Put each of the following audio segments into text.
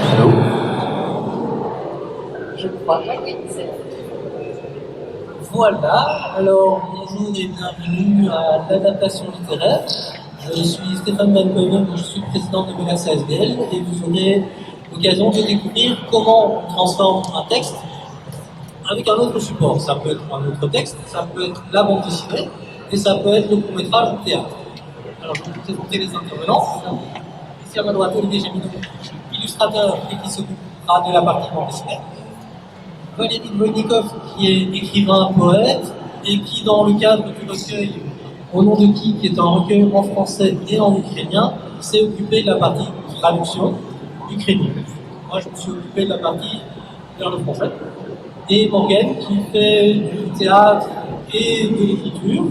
Allô? Je crois pas que c'est... Voilà, alors bonjour et bienvenue à l'adaptation littéraire. Je suis Stéphane Malcolm, je suis président de Melas ASBL et vous aurez l'occasion de découvrir comment on transforme un texte avec un autre support. Ça peut être un autre texte, ça peut être la bande dessinée et ça peut être le court-métrage ou le théâtre. Alors je vais vous présenter les intervenants. Ici à ma droite, Olivier Gémineau, illustrateur et qui s'occupera de la partie bande dessinée. Valérie Dvoynikov, qui est écrivain, poète, et qui, dans le cadre du recueil Au nom de qui est un recueil en français et en ukrainien, s'est occupé de la partie traduction ukrainienne. Moi, je me suis occupé de la partie vers le français. Et Morgane, qui fait du théâtre et de l'écriture,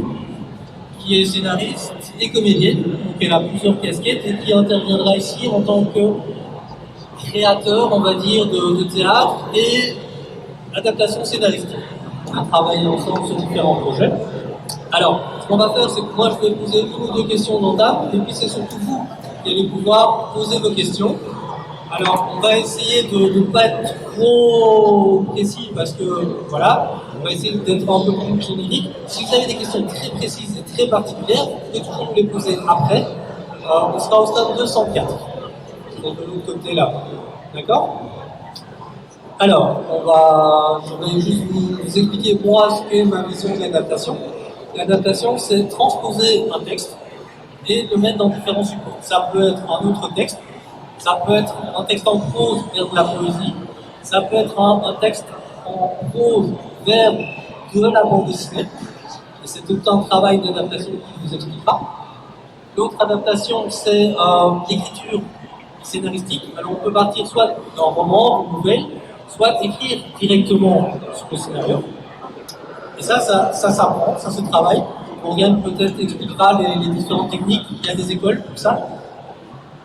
qui est scénariste et comédienne, donc elle a plusieurs casquettes, et qui interviendra ici en tant que créateur, on va dire, de théâtre et adaptation scénaristique. On a travaillé ensemble sur différents projets. Alors, ce qu'on va faire, c'est que moi, je vais poser une ou deux questions d'entame, et puis c'est surtout vous qui allez pouvoir poser vos questions. Alors, on va essayer de ne pas être trop précis, parce que, voilà, on va essayer d'être un peu plus générique. Si vous avez des questions très précises et très particulières, vous pouvez toujours nous les poser après. On sera au stade 204. Donc, de l'autre côté, là. D'accord ? Alors, je vais juste vous expliquer moi ce qu'est ma vision de l'adaptation. L'adaptation, c'est transposer un texte et le mettre dans différents supports. Ça peut être un autre texte, ça peut être un texte en prose vers de la poésie, ça peut être un texte en prose vers de la bande dessinée. Et c'est tout un travail d'adaptation qui vous expliquera. L'autre adaptation, c'est l'écriture scénaristique. Alors, on peut partir soit d'un roman, d'une nouvelle, soit écrire directement sur le scénario. Et ça s'apprend, ça se travaille. Morgane peut-être expliquera les différentes techniques, il y a des écoles pour ça.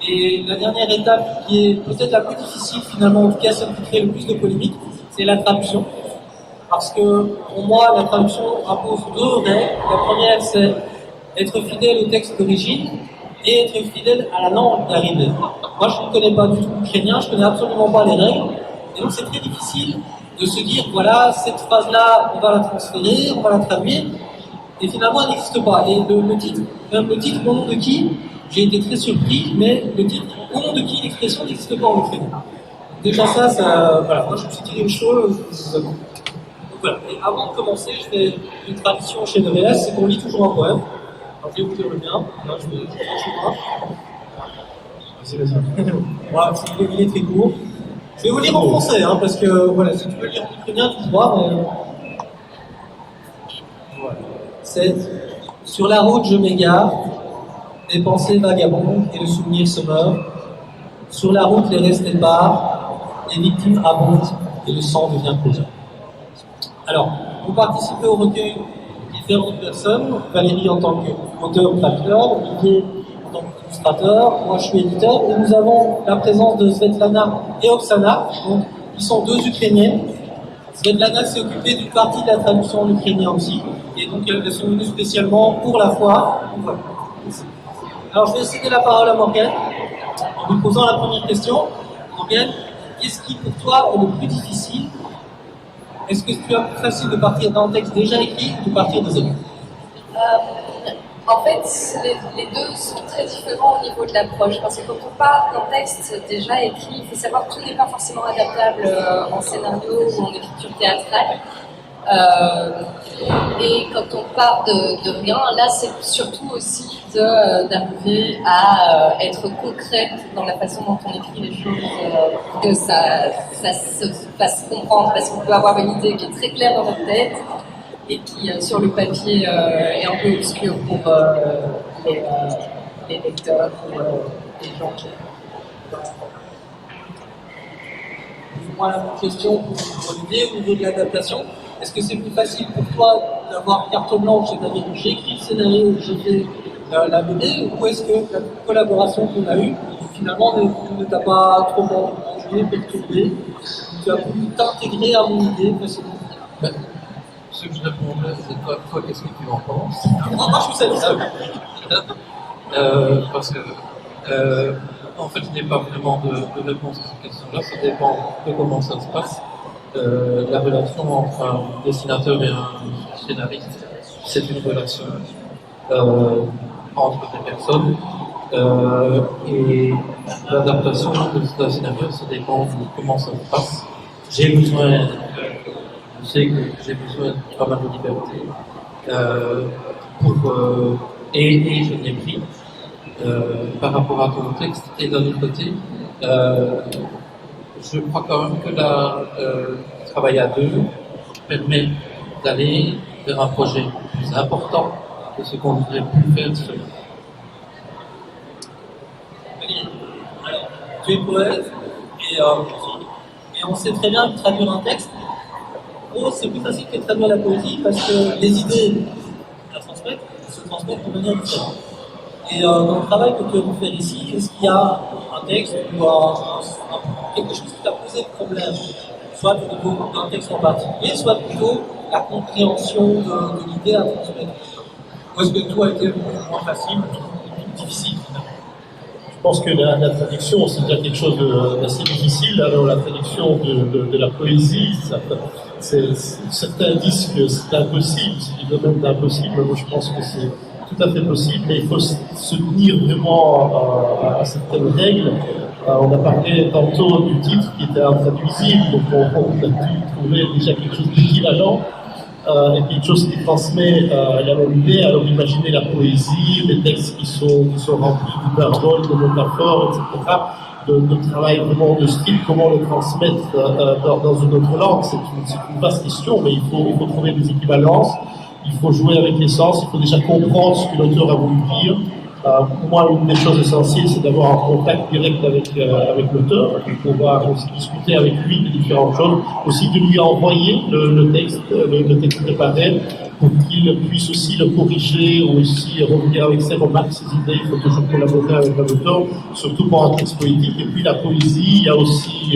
Et la dernière étape, qui est peut-être la plus difficile finalement, en tout cas celle qui crée le plus de polémiques, c'est la traduction. Parce que pour moi, la traduction impose deux règles. La première, c'est être fidèle au texte d'origine et être fidèle à la langue d'arrivée. Moi, je ne connais pas du tout l'ukrainien, je ne connais absolument pas les règles. Et donc, c'est très difficile de se dire, voilà, cette phrase-là, on va la transférer, on va la traduire, et finalement, elle n'existe pas. Et le titre, même le titre, au nom de qui, j'ai été très surpris, mais le titre, au nom de qui, l'expression n'existe pas en ukrainien. Déjà voilà, moi je me suis tiré une chose. Donc voilà, et avant de commencer, je fais une tradition chez Novelas, c'est qu'on lit toujours un poème. Alors je vais vous dire le mien, là je vais Vas-y. Voilà, il est très court. Je vais vous lire en français, hein, parce que voilà, si tu veux lire en ukrainien, tu vois, mais... Voilà. C'est sur la route, je m'égare, les pensées vagabondent et le souvenir se meurt. Sur la route, les restes épars, les victimes abondent et le sang devient pesant. Alors, vous participez au recueil différentes personnes, Valérie en tant qu'auteur-traducteur, Olivier en tant qu'illustrateur, moi je suis éditeur, et nous avons la présence de Svetlana et Oksana, donc, qui sont deux Ukrainiennes. Svetlana s'est occupée d'une partie de la traduction en ukrainien aussi, et donc elles sont venues spécialement pour la foire. Voilà. Alors je vais céder la parole à Morgane, en lui posant la première question. Morgane, qu'est-ce qui pour toi est le plus difficile? Est-ce que tu as plus facile de partir d'un texte déjà écrit ou de partir des autres? En fait, les deux sont très différents au niveau de l'approche, parce que quand on part d'un texte déjà écrit, il faut savoir que tout n'est pas forcément adaptable en scénario ou en écriture théâtrale. Et quand on part de rien, là c'est surtout aussi d'arriver à être concrète dans la façon dont on écrit les choses, que ça se fasse comprendre, parce qu'on peut avoir une idée qui est très claire dans notre tête et qui sur le papier est un peu obscure pour les lecteurs ou les gens qui... Moi, la question pour Olivier, au niveau de l'adaptation, est-ce que c'est plus facile pour toi d'avoir carte blanche, c'est-à-dire que j'écris le scénario, je fais la BD, ou est-ce que la collaboration qu'on a eue, finalement, ne t'a pas trop mangé, perturbé, tu as pu t'intégrer à mon idée facilement? Ce que je répondrais, c'est toi, qu'est-ce que tu en penses? Moi, je suis satisfait. Parce que En fait, il n'y a pas vraiment de réponse à cette question-là. Ça dépend de comment ça se passe. La relation entre un dessinateur et un scénariste, c'est une relation entre des personnes. Et l'adaptation d'un scénario, ça dépend de comment ça se passe. Je sais que j'ai besoin de pas mal de liberté et je l'ai pris par rapport à ton texte. Et d'un autre côté, je crois quand même que travailler à deux permet d'aller vers un projet plus important que ce qu'on voudrait plus faire seul. Alors, tu es poète et on sait très bien que traduire un texte, c'est plus facile que de traduire la poésie parce que les idées se transmettent de manière différente. Et dans le travail que tu as pu faire ici, est-ce qu'il y a un texte ou quelque chose qui t'a posé problème, soit au niveau d'un texte en particulier, soit plutôt la compréhension de l'idée à transmettre? Ou est-ce que tout a été moins facile ou plus difficile? Je pense que la traduction, c'est déjà quelque chose d'assez difficile. Alors, la traduction de la poésie, certains disent que c'est impossible, c'est du domaine d'impossible. Moi, je pense que c'est tout à fait possible, mais il faut se tenir vraiment à certaines règles. On a parlé tantôt du titre qui était intraduisible, donc on a pu trouver déjà quelque chose d'équivalent. Et quelque chose qui transmet la même idée. Alors imaginez la poésie, des textes qui sont remplis de paroles, de métaphores, etc. De travail vraiment de style, comment le transmettre dans une autre langue, c'est une vaste question, mais il faut trouver des équivalences, il faut jouer avec l'essence, il faut déjà comprendre ce que l'auteur a voulu dire. Pour moi, une des choses essentielles, c'est d'avoir un contact direct avec l'auteur, pour pouvoir aussi discuter avec lui de différentes choses, aussi de lui envoyer le texte préparé, pour qu'il puisse aussi le corriger ou aussi revenir avec ses remarques, ses idées. Il faut toujours collaborer avec l'auteur, surtout pour un texte poétique. Et puis la poésie, il y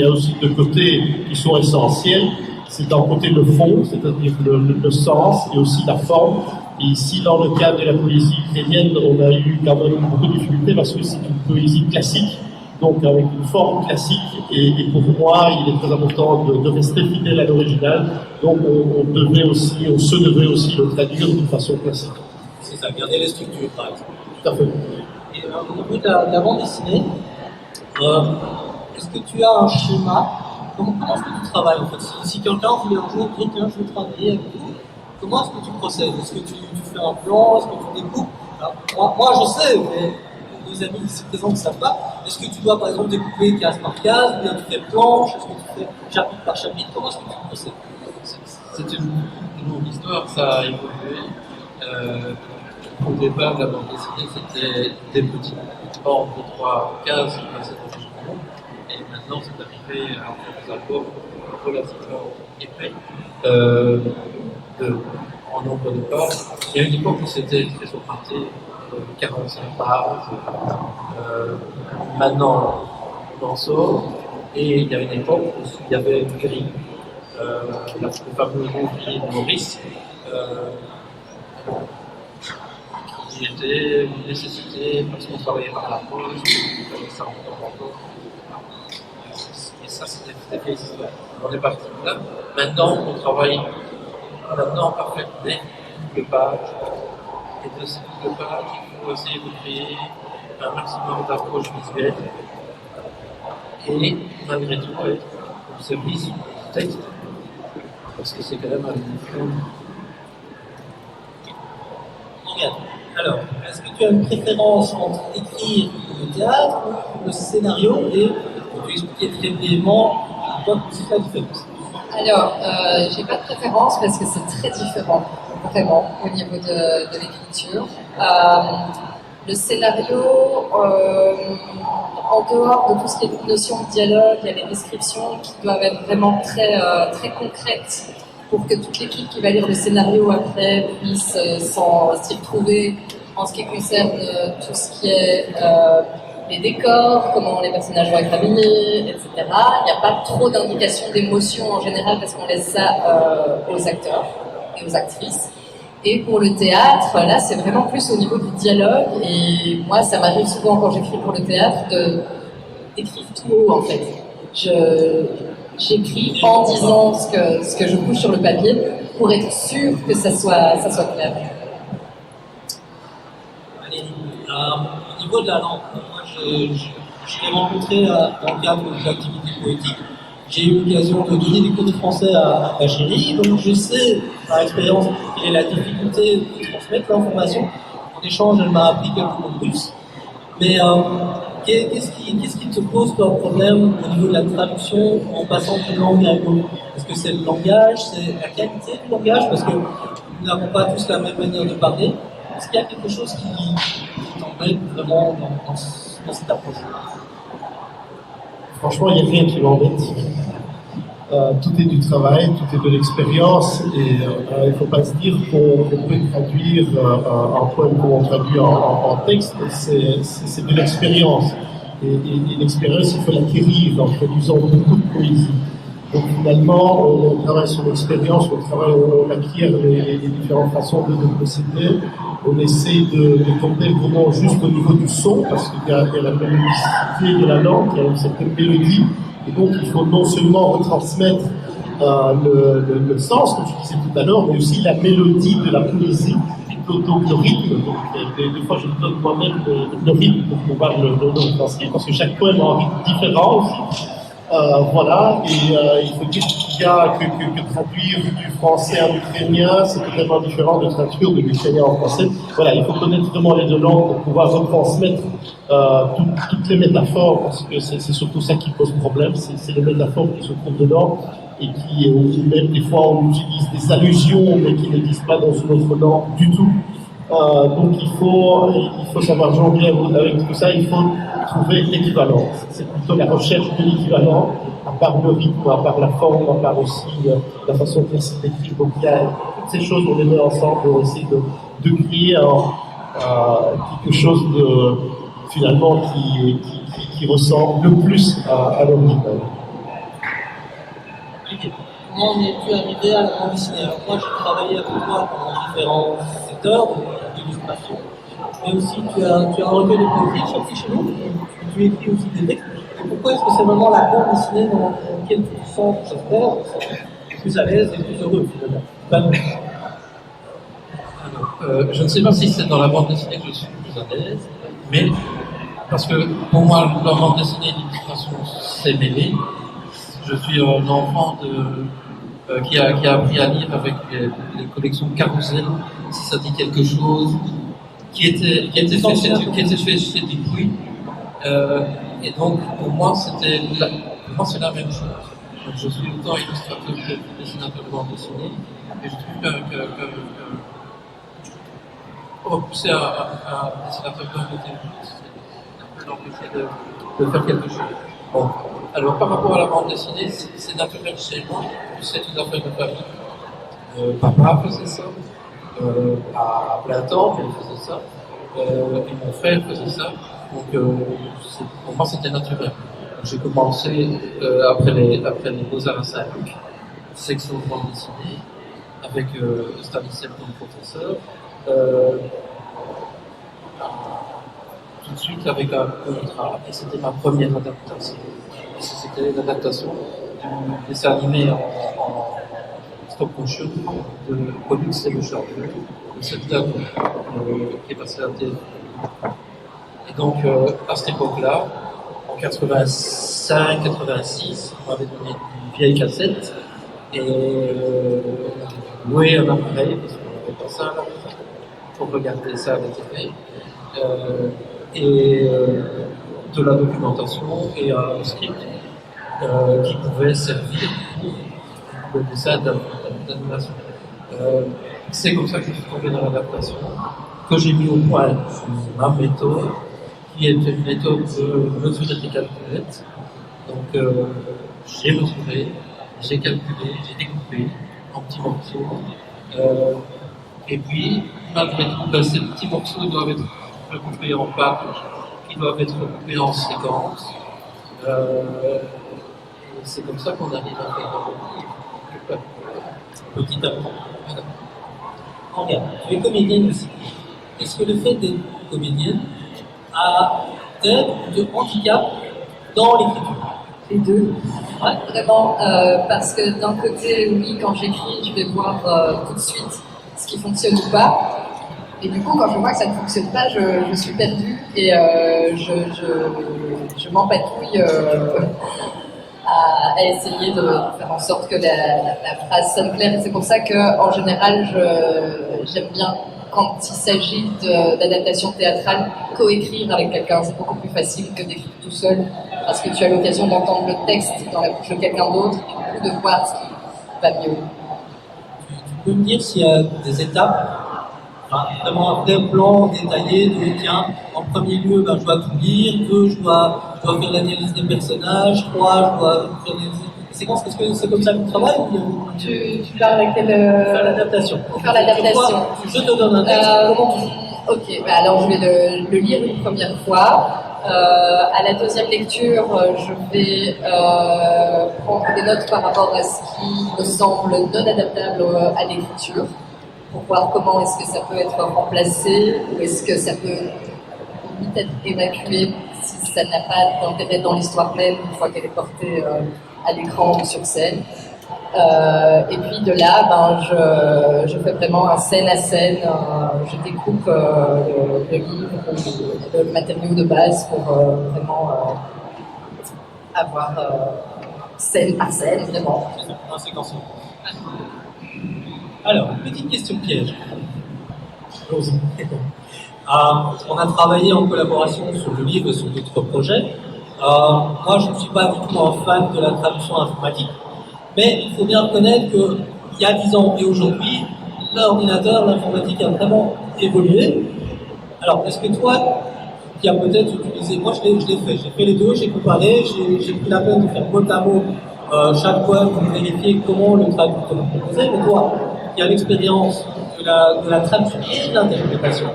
a aussi deux côtés qui sont essentiels. C'est d'un côté le fond, c'est-à-dire le sens, et aussi la forme. Et ici, dans le cadre de la poésie ukrainienne, on a eu quand même beaucoup de difficultés parce que c'est une poésie classique, donc avec une forme classique. Et pour moi, il est très important de rester fidèle à l'original. Donc on se devait aussi le traduire de façon classique. C'est ça, garder les structures, par exemple. Tout à fait. Et au niveau de la bande dessinée, est-ce que tu as un schéma? Comment est-ce que tu travailles en fait? Si quelqu'un voulait un jour dire tiens, je veux travailler avec vous, comment est-ce que tu procèdes? Est-ce que tu fais un plan? Est-ce que tu découpes? Moi, je sais, mais nos amis ici présents ne savent pas. Est-ce que tu dois par exemple découper case par case, ou bien tu fais planche? Est-ce que tu fais chapitre par chapitre? Comment est-ce que tu procèdes? C'est une longue histoire, ça a évolué. Au départ, la bande dessinée, c'était des petites bandes de 3 cases qui passaient dans le journal. Et maintenant, c'est arrivé à faire des albums relativement épais, en nombre de pages. Il y a une époque où c'était très augmenté, 45 pages. Maintenant, on en sort. Et il y a une époque où il y avait une grille, le fameux grille de Maurice, qui était une nécessité parce qu'on travaillait par la pause, il fallait ça encore. Et ça, c'était des vieilles histoires. On est parti de là. Maintenant, on travaille par faire des doubles pages. Et de ces doubles pages, il faut essayer de créer un maximum d'approches visuelles. Et malgré tout, être au service du texte. Parce que c'est quand même un film. Alors, est-ce que tu as une préférence entre écrire le théâtre ou le scénario, et tu expliquer très brièvement quoi c'est la différence? Alors, j'ai pas de préférence parce que c'est très différent, vraiment, au niveau de l'écriture. Le scénario, en dehors de tout ce qui est notion de dialogue, il y a des descriptions qui doivent être vraiment très, très concrètes pour que toute l'équipe qui va lire le scénario après puisse s'y retrouver en ce qui concerne tout ce qui est les décors, comment les personnages vont être habillés, etc. Il n'y a pas trop d'indications d'émotion en général parce qu'on laisse ça aux acteurs et aux actrices. Et pour le théâtre, là, c'est vraiment plus au niveau du dialogue. Et moi, ça m'arrive souvent quand j'écris pour le théâtre écrire tout haut en fait. J'écris en disant ce que je couche sur le papier pour être sûr que ça soit clair. Allez, au niveau de la langue, moi je l'ai rencontré dans le cadre de l'activité poétique. J'ai eu l'occasion de donner des cours de français à Chéri, donc je sais par expérience quelle est la difficulté de transmettre l'information. En échange, elle m'a appris quelques mots de russe. Mais qu'est-ce qui te pose comme problème au niveau de la traduction en passant d'une langue à une autre? Est-ce que c'est le langage, c'est la qualité du langage? Parce que nous n'avons pas tous la même manière de parler. Est-ce qu'il y a quelque chose qui t'embête vraiment dans cette approche? Franchement, il n'y a rien qui m'embête. Tout est du travail, tout est de l'expérience, et il ne faut pas se dire qu'on peut traduire un poème comme on traduit en texte. C'est de l'expérience. Et l'expérience, il faut l'acquérir en produisant beaucoup de poésie. Donc finalement, on travaille sur l'expérience, on acquiert les différentes façons de procéder. On essaie de tomber vraiment juste au niveau du son, parce qu'il y a la mélodicité de la langue, il y a une certaine mélodie. Et donc, il faut non seulement retransmettre le sens, comme je disais tout à l'heure, mais aussi la mélodie de la poésie, et donc le rythme. Donc, des fois, je me donne moi-même le rythme pour pouvoir le transcrire, parce que chaque poème a un rythme différent aussi. Voilà, et il faut dire qu'il y a que traduire du français en ukrainien, c'est vraiment différent de traduire de l'ukrainien en français. Voilà, il faut connaître vraiment les deux langues pour pouvoir retransmettre toutes les métaphores, parce que c'est surtout ça qui pose problème, c'est les métaphores qui se trouvent dedans, et qui, même des fois, on utilise des allusions, mais qui n'existent pas dans une autre langue du tout. Donc il faut savoir jongler avec tout ça, il faut trouver l'équivalent. C'est plutôt la recherche de l'équivalent, à part le rythme, à part la forme, à part aussi la façon de s'écrire. Donc il y a toutes ces choses, on les met ensemble pour essayer de créer quelque chose de finalement qui ressemble le plus à l'original. Comment en es-tu arrivé à la bande dessinée? Alors moi, j'ai travaillé avec toi dans différents secteurs d'illustration, mais aussi tu as un recueil de poésie sorti chez nous, tu écris aussi des textes. Et pourquoi est-ce que c'est vraiment la bande dessinée dans laquelle tu te sens plus à l'aise et plus heureux finalement? Alors, je ne sais pas si c'est dans la bande dessinée que je suis plus à l'aise, mais parce que pour moi, la bande dessinée et l'illustration, c'est mêlé. Je suis un enfant qui a appris à lire avec les collections Carousel, si ça dit quelque chose, qui était fait chez Dupuis. Et donc, pour moi, c'est la même chose. Donc, je suis autant illustrateur que dessinateur de bande dessinée, et je trouve que repousser un dessinateur de bande dessinée, c'est un peu l'empêcher de faire quelque chose. Bon. Alors, par rapport à la bande dessinée, c'est naturel chez moi, c'est une affaire de famille. Papa faisait ça, à plein temps, il faisait ça, et mon frère faisait ça, donc pour moi c'était naturel. J'ai commencé après les Beaux-Arts à Saint-Luc, section de bande dessinée, avec Stanislas comme professeur, tout de suite avec un contrat, et c'était ma première adaptation. C'était l'adaptation du dessin animé en stop motion de Pollux et le Champion, de cette dame qui est passée à la télé. Et donc, à cette époque-là, en 85-86, on m'avait donné une vieille cassette et loué un appareil, parce qu'on n'avait pas ça à la maison, pour regarder ça à la télé. Et de la documentation et un script qui pouvait servir pour le dessin d'animation. C'est comme ça que je suis tombé dans l'adaptation, que j'ai mis au point ma méthode, qui est une méthode de mesurer des calculettes. Donc j'ai mesuré, j'ai calculé, j'ai découpé en petits morceaux. Et puis, malgré tout, ces petits morceaux doivent être recoupés en pages, qui doivent être recoupés en séquences. C'est comme ça qu'on arrive à faire petit à petit. Voilà. Regarde, tu es comédienne aussi. Est-ce que le fait d'être comédienne a peut-être de handicap dans l'écriture? Les deux. Ouais. Vraiment, parce que d'un côté, oui, quand j'écris, je vais voir tout de suite ce qui fonctionne ou pas. Et du coup, quand je vois que ça ne fonctionne pas, je suis perdue et je m'empatouille à essayer de faire en sorte que la phrase sonne claire. Et c'est pour ça qu'en général, j'aime bien, quand il s'agit d'adaptation théâtrale, coécrire avec quelqu'un. C'est beaucoup plus facile que d'écrire tout seul, parce que tu as l'occasion d'entendre le texte dans la bouche de quelqu'un d'autre et du coup de voir ce qui va mieux. Tu peux me dire s'il y a des étapes, enfin, vraiment un vrai plan détaillé de tiens, en premier lieu, ben, je dois tout lire, 2, je dois faire l'analyse des personnages, 3, je dois faire des séquences. Est-ce que c'est comme ça que tu travailles ou... Tu parles avec quel... Faire l'adaptation. Pour faire l'adaptation. Je te donne un texte, comment tu fais? Ok, bah alors je vais le lire une première fois. À la deuxième lecture, je vais prendre des notes par rapport à ce qui me semble non adaptable à l'écriture, pour voir comment est-ce que ça peut être remplacé, ou est-ce que ça peut limite être évacué si ça n'a pas d'intérêt dans l'histoire même, une fois qu'elle est portée à l'écran ou sur scène. Et puis de là, ben, je fais vraiment un scène à scène, je découpe le livre, le matériau de base pour vraiment avoir scène par scène, vraiment. Un séquenceur. Alors, petite question piège. Allons-y. On a travaillé en collaboration sur le livre et sur d'autres projets. Moi, je ne suis pas du tout un fan de la traduction informatique. Mais il faut bien reconnaître qu'il y a 10 ans et aujourd'hui, l'ordinateur, l'informatique a vraiment évolué. Alors, est-ce que toi, qui as peut-être utilisé... Moi, je l'ai fait. J'ai fait les deux, j'ai comparé, j'ai pris la peine de faire mot à mot chaque fois pour vérifier comment le traducteur proposait. Mais toi, qui as l'expérience de la traduction et de l'interprétation,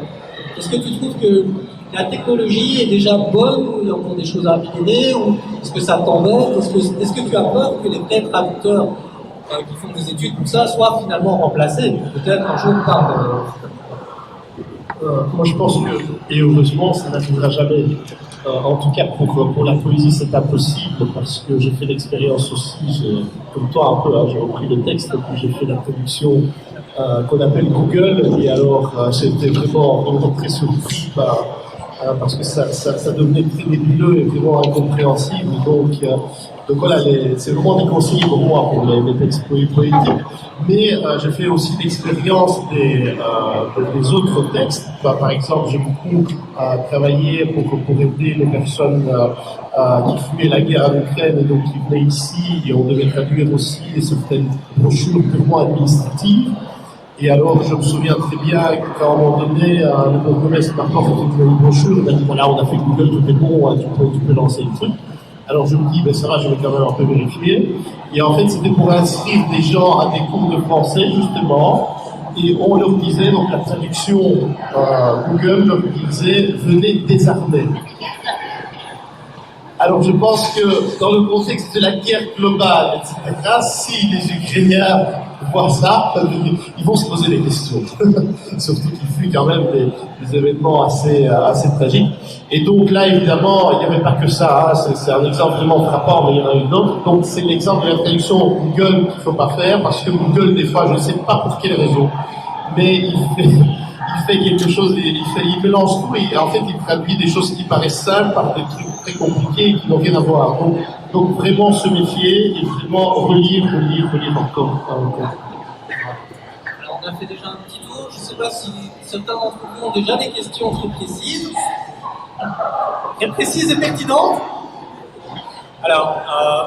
est-ce que tu trouves que la technologie est déjà bonne ou il y a encore des choses à améliorer ou est-ce que ça t'embête? Est-ce que tu as peur que les vrais traducteurs qui font des études comme ça soient finalement remplacés peut-être un jour par... Moi je pense que, et heureusement, ça n'arrivera jamais. En tout cas pour la poésie c'est impossible parce que j'ai fait l'expérience aussi, comme toi un peu, hein, j'ai repris le texte et puis j'ai fait la traduction qu'on appelle Google et alors j'étais vraiment très surpris parce que ça devenait très nébuleux et vraiment incompréhensible. Donc voilà, c'est vraiment des conseils pour moi pour les textes poétiques. Mais j'ai fait aussi l'expérience des autres textes. Par exemple, j'ai beaucoup travaillé pour aider les personnes qui fuyaient la guerre en Ukraine et donc qui venaient ici. Et on devait traduire aussi certaines brochures purement administratives. Et alors, je me souviens très bien qu'à un moment donné, le bourgmestre m'apporte une brochure, il m'a dit, voilà, on a fait Google, tout est bon, tu peux lancer le truc. Alors je me dis, ben ça va, je vais quand même un peu vérifier. Et en fait, c'était pour inscrire des gens à des cours de français, justement. Et on leur disait, donc la traduction Google leur disait, venez désarmer. Alors je pense que dans le contexte de la guerre globale, etc., si les Ukrainiens voient ça, ils vont se poser des questions. Surtout qu'il fut quand même des événements assez tragiques. Et donc là, évidemment, il n'y avait pas que ça. Hein. C'est un exemple vraiment frappant, mais il y en a une autre. Donc c'est l'exemple de la traduction Google qu'il ne faut pas faire, parce que Google, des fois, je ne sais pas pour quelle raison, mais il fait quelque chose, il mélange tout et en fait il traduit des choses qui paraissent simples par des trucs très compliqués et qui n'ont rien à voir. Donc vraiment se méfier et vraiment relire encore. Alors on a fait déjà un petit tour, je ne sais pas si certains d'entre vous ont déjà des questions très précises. Très précises et pertinentes. Alors,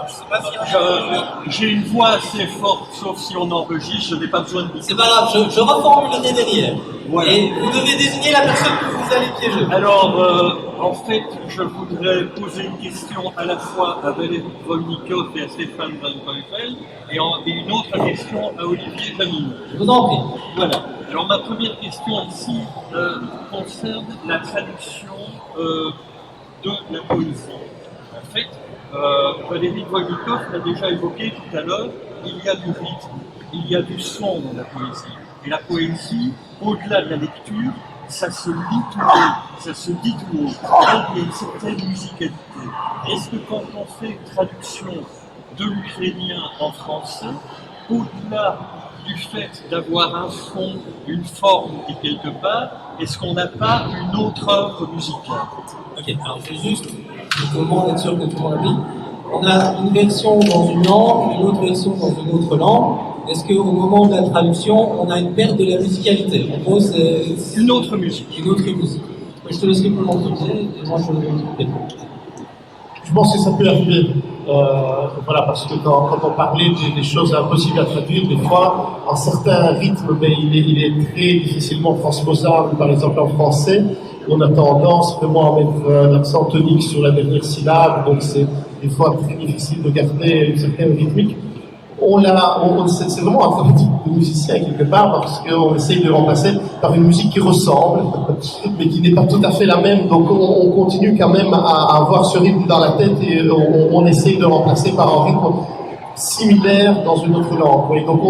je ne sais pas si... J'ai une voix assez forte, sauf si on enregistre, je n'ai pas besoin de... C'est pas grave, je reformulerai derrière. Voilà. Et vous devez désigner la personne que vous allez piéger. Alors, en fait, je voudrais poser une question à la fois à Valérie Volnikov et à Stéphane Van Goyfeld, et une autre question à Olivier Jamil. Je vous en prie. Voilà. Alors, ma première question ici concerne la traduction de la poésie. En fait, Valérie Volnikov l'a déjà évoqué tout à l'heure, il y a du rythme, il y a du son dans la poésie. Et la poésie, au-delà de la lecture, ça se lit tout haut, ça se dit tout haut. Donc il y a une certaine musicalité. Est-ce que quand on fait une traduction de l'ukrainien en français, au-delà du fait d'avoir un fond, une forme et quelque part, est-ce qu'on n'a pas une autre œuvre musicale? Ok, alors je vais juste, comment être sûr que tout le monde a dit. On a une version dans une langue, une autre version dans une autre langue. Est-ce qu'au moment de la traduction, on a une perte de la musicalité? En gros, c'est une autre musique. Une autre musique. Je te laisserai pour l'entendre et moi je vais répondre. Je pense que ça peut arriver. Voilà, parce que quand on parlait des choses impossibles à traduire, des fois, en certains rythmes, il est très difficilement transposable, par exemple en français. On a tendance vraiment à mettre l'accent tonique sur la dernière syllabe, donc c'est des fois très difficile de garder une certaine rythmique. C'est vraiment un travail de musicien quelque part, parce qu'on essaye de remplacer par une musique qui ressemble, mais qui n'est pas tout à fait la même. Donc on continue quand même à avoir ce rythme dans la tête et on essaye de remplacer par un rythme similaire dans une autre langue. Oui, donc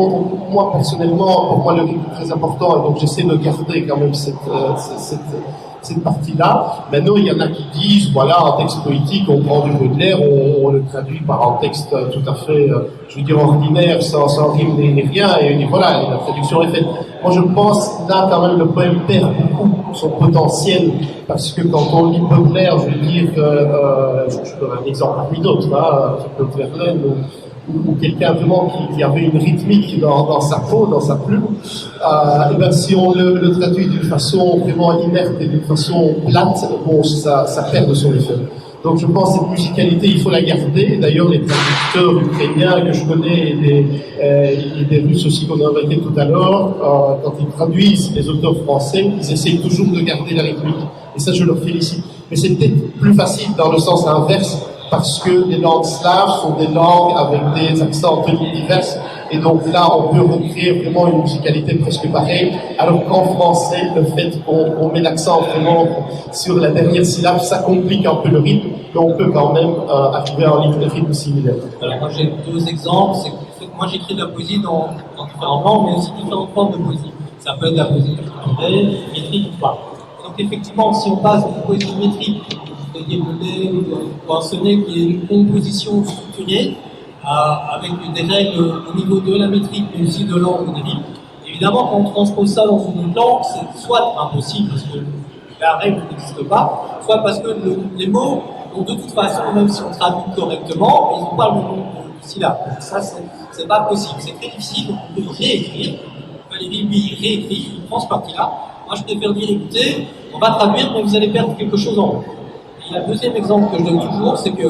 moi personnellement, pour moi le rythme est très important, et donc j'essaie de garder quand même cette partie-là. Maintenant, il y en a qui disent, voilà, un texte poétique, on prend du Baudelaire, on le traduit par un texte tout à fait, je veux dire, ordinaire, sans rime ni rien, et voilà, la traduction est faite. Moi, je pense, là, quand même, le poème perd beaucoup son potentiel, parce que quand on lit Baudelaire, je veux dire, je donne un exemple parmi d'autres, hein, Claude Verlaine, ou quelqu'un vraiment qui avait une rythmique dans sa peau, dans sa plume, et ben si on le traduit d'une façon vraiment inerte et d'une façon plate, bon, ça perd de son effet. Donc je pense que cette musicalité, il faut la garder. D'ailleurs, les traducteurs ukrainiens que je connais et des Russes aussi qu'on a invités tout à l'heure, quand ils traduisent les auteurs français, ils essayent toujours de garder la rythmique. Et ça, je leur félicite. Mais c'est peut-être plus facile dans le sens inverse, parce que les langues slaves sont des langues avec des accents toniques divers, et donc là on peut recréer vraiment une musicalité presque pareille, alors qu'en français, le fait qu'on met l'accent vraiment sur la dernière syllabe, ça complique un peu le rythme, mais on peut quand même arriver à un rythme similaire. Alors moi j'ai deux exemples, c'est que moi j'écris de la poésie dans différentes langues, mais aussi différentes formes de poésie. Ça peut être de la poésie structurée, métrique ou pas. Donc effectivement, si on passe d'une poésie métrique, ou un sonnet qui est une composition structurée avec des règles au niveau de la métrique mais aussi de l'ordre des rimes. Évidemment, quand on transpose ça dans une autre langue, c'est soit impossible parce que la règle n'existe pas, soit parce que les mots ont de toute façon, même si on traduit correctement, ils n'ont pas le nom de syllabe. Ça, c'est pas possible, c'est très difficile, donc on peut réécrire. Valérie, lui, réécrit, il prend ce parti-là. Moi, je préfère dire, écoutez, on va traduire, mais vous allez perdre quelque chose en haut. Et le deuxième exemple que je donne toujours, c'est que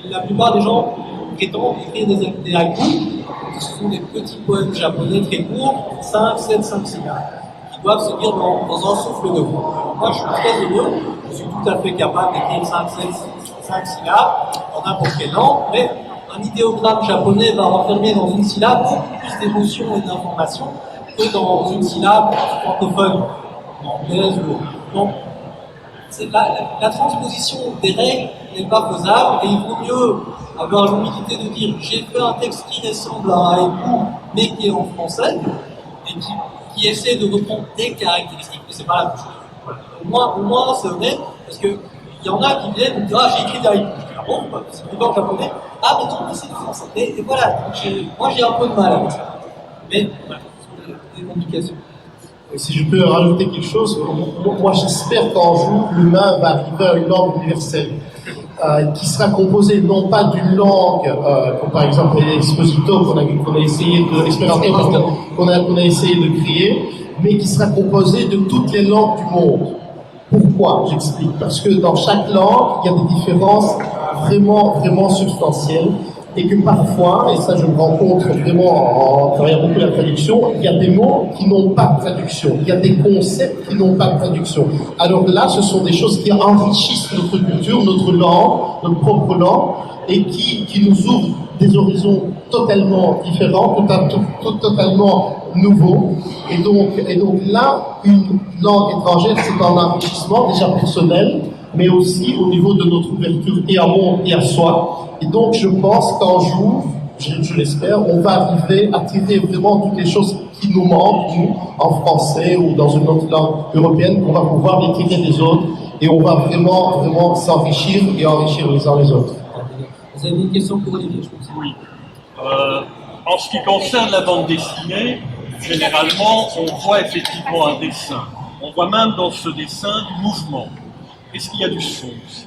la plupart des gens prétendent écrire des haïkus. Ce sont des petits poèmes japonais très courts, 5, 7, 5 syllabes, qui doivent se dire dans un souffle de voix. Alors moi, je suis très heureux, je suis tout à fait capable d'écrire 5 syllabes en n'importe quelle langue, mais un idéogramme japonais va renfermer dans une syllabe beaucoup plus d'émotions et d'informations que dans une syllabe francophone, anglaise ou... Donc, la transposition des règles n'est pas faisable et il vaut mieux avoir l'humilité de dire j'ai fait un texte qui ressemble à un haïku mais qui est en français et qui essaie de reprendre des caractéristiques, mais c'est pas la même chose. Au moins c'est honnête parce que il y en a qui viennent me dire ah j'ai écrit des haïkus. Ah bon, c'est plutôt en japonais. Ah mais non, mais c'est du français. Et voilà, moi j'ai un peu de mal avec ça. Mais voilà, c'est des complications. Si je peux rajouter quelque chose, moi j'espère qu'un jour l'humain va arriver à une langue universelle qui sera composée non pas d'une langue, comme par exemple l'Exposito qu'on a essayé qu'on a essayé de créer, mais qui sera composée de toutes les langues du monde. Pourquoi? J'explique. Parce que dans chaque langue, il y a des différences vraiment substantielles. Et que parfois, et ça je me rends compte vraiment en travaillant beaucoup la traduction, il y a des mots qui n'ont pas de traduction, il y a des concepts qui n'ont pas de traduction. Alors là, ce sont des choses qui enrichissent notre culture, notre langue, notre propre langue, et qui nous ouvrent des horizons totalement différents, totalement nouveaux. Et donc là, une langue étrangère, c'est un enrichissement déjà personnel, mais aussi au niveau de notre ouverture et à monde et à soi. Et donc je pense qu'un jour, je l'espère, on va arriver à tirer vraiment toutes les choses qui nous manquent, nous, en français ou dans une autre langue européenne, qu'on va pouvoir les tirer des autres et on va vraiment s'enrichir et enrichir les uns les autres. Vous avez une question pour Olivier, je pense. Oui. En ce qui concerne la bande dessinée, généralement, on voit effectivement un dessin. On voit même dans ce dessin du mouvement. Est-ce qu'il y a du son aussi?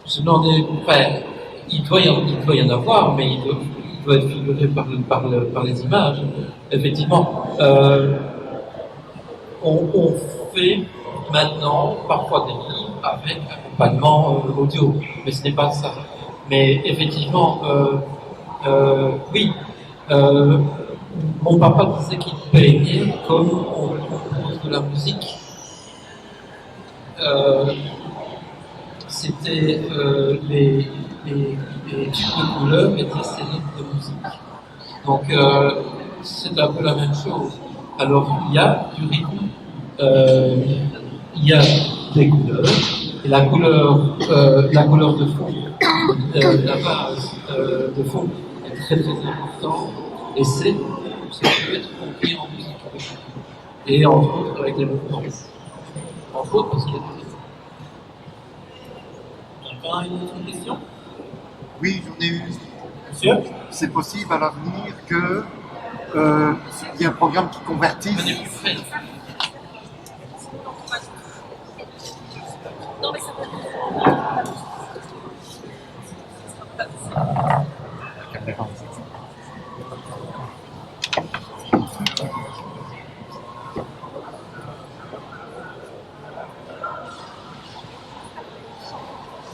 Je n'en ai pas. Il doit y en avoir, mais il doit être figuré par les images. Effectivement, on fait maintenant parfois des livres avec accompagnement audio, mais ce n'est pas ça. Mais effectivement, oui. Mon papa disait qu'il peignait comme on compose de la musique. C'était les tubes de couleurs étaient ces notes de musique. Donc c'est un peu la même chose. Alors il y a du rythme, il y a des couleurs, et la couleur de fond, la base de fond est très importante, et ça peut être compris en musique. Et entre autres avec les mouvements. Entre autres parce qu'il y a des Encore une autre question? Oui, j'en ai une. Monsieur? C'est possible à l'avenir que il y ait un programme qui convertisse. Venez plus près.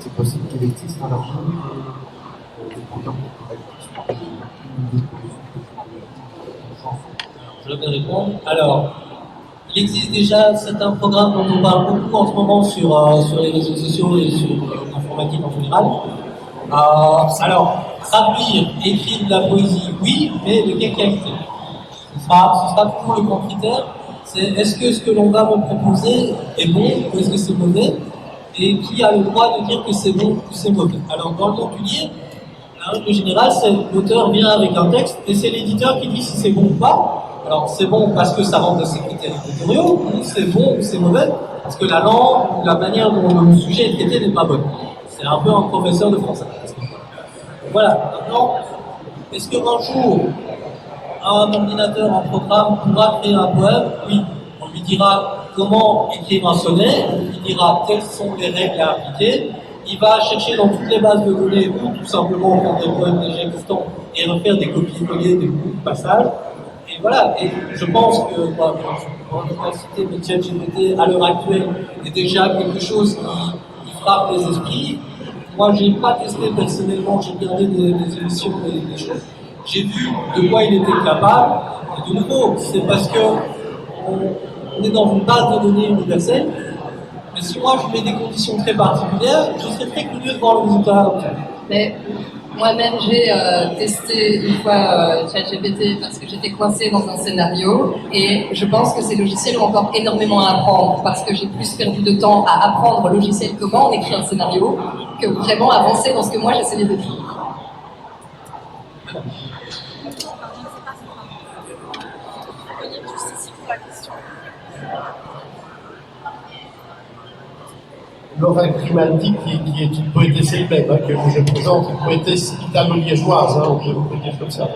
C'est possible qu'il existe à l'avenir des programmes qui Je vais répondre. Alors, il existe déjà certains programmes dont on parle beaucoup en ce moment sur les réseaux sociaux et sur l'informatique en général. Alors, traduire, écrire de la poésie, oui, mais de quelle qualité? Ce sera toujours le grand critère. C'est est-ce que ce que l'on va me proposer est bon ou est-ce que c'est mauvais? Et qui a le droit de dire que c'est bon ou c'est mauvais? Alors, dans le monde du livre, la règle générale, c'est l'auteur vient avec un texte et c'est l'éditeur qui dit si c'est bon ou pas. Alors, c'est bon parce que ça rentre dans ses critères éditoriaux, ou c'est bon ou c'est mauvais parce que la langue ou la manière dont le sujet est traité n'est pas bonne. C'est un peu un professeur de français. Voilà. Maintenant, est-ce qu'un jour, un ordinateur, un programme pourra créer un poème? Oui. On lui dira comment écrire un sonnet, on lui dira quelles sont les règles à appliquer. Il va chercher dans toutes les bases de données ou tout simplement prendre des poèmes déjà existants et refaire des copies-collées, des bouts de passages. Et voilà, et je pense que, je ne vais pas citer, mais ChatGPT à l'heure actuelle est déjà quelque chose qui frappe les esprits. Moi, je n'ai pas testé personnellement, j'ai regardé des émissions, des choses. J'ai vu de quoi il était capable. Et de nouveau, c'est parce que on est dans une base de données universelle. Mais si moi je mets des conditions très particulières, je serais très curieux de voir le résultat. Mais moi-même, j'ai testé une fois ChatGPT parce que j'étais coincée dans un scénario et je pense que ces logiciels ont encore énormément à apprendre parce que j'ai plus perdu de temps à apprendre au logiciel comment on écrit un scénario que vraiment avancer dans ce que moi j'essayais d'écrire. Laura Grimaldi, qui est une poétesse elle-même, que je présente, une poétesse italo-liégeoise, on peut dire comme ça.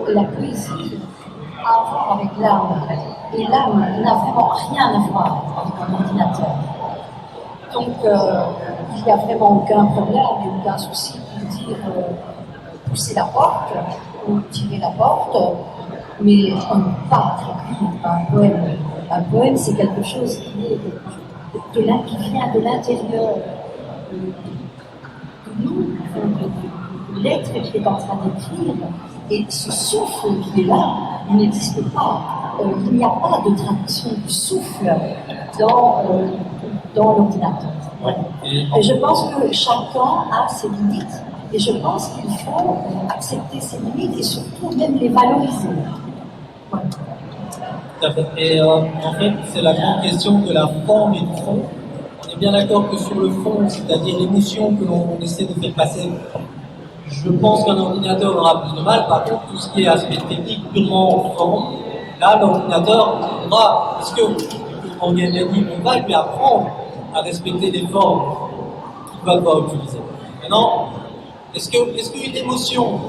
La poésie a à voir avec l'âme, et l'âme n'a vraiment rien à voir avec un ordinateur. Donc, il n'y a vraiment aucun problème et aucun souci pour dire pousser la porte ou tirer la porte, mais on ne peut pas traduire un poème. Un poème, c'est quelque chose qui est qui vient de l'intérieur de nous, de l'être qui est en train d'écrire, et ce souffle qui est là, il n'existe pas. Il n'y a pas de traduction du souffle dans l'ordinateur. Et je pense que chacun a ses limites, et je pense qu'il faut accepter ses limites et surtout même les valoriser. Voilà. Tout à fait. Et en fait, c'est la grande question de la forme et du fond. On est bien d'accord que sur le fond, c'est-à-dire l'émotion que l'on essaie de faire passer, je pense qu'un ordinateur aura plus de mal. Par contre, tout ce qui est aspect technique, purement forme, là, l'ordinateur aura, parce que, on vient de dire, on va lui apprendre à respecter les formes qu'il va devoir utiliser. Maintenant, est-ce qu'une émotion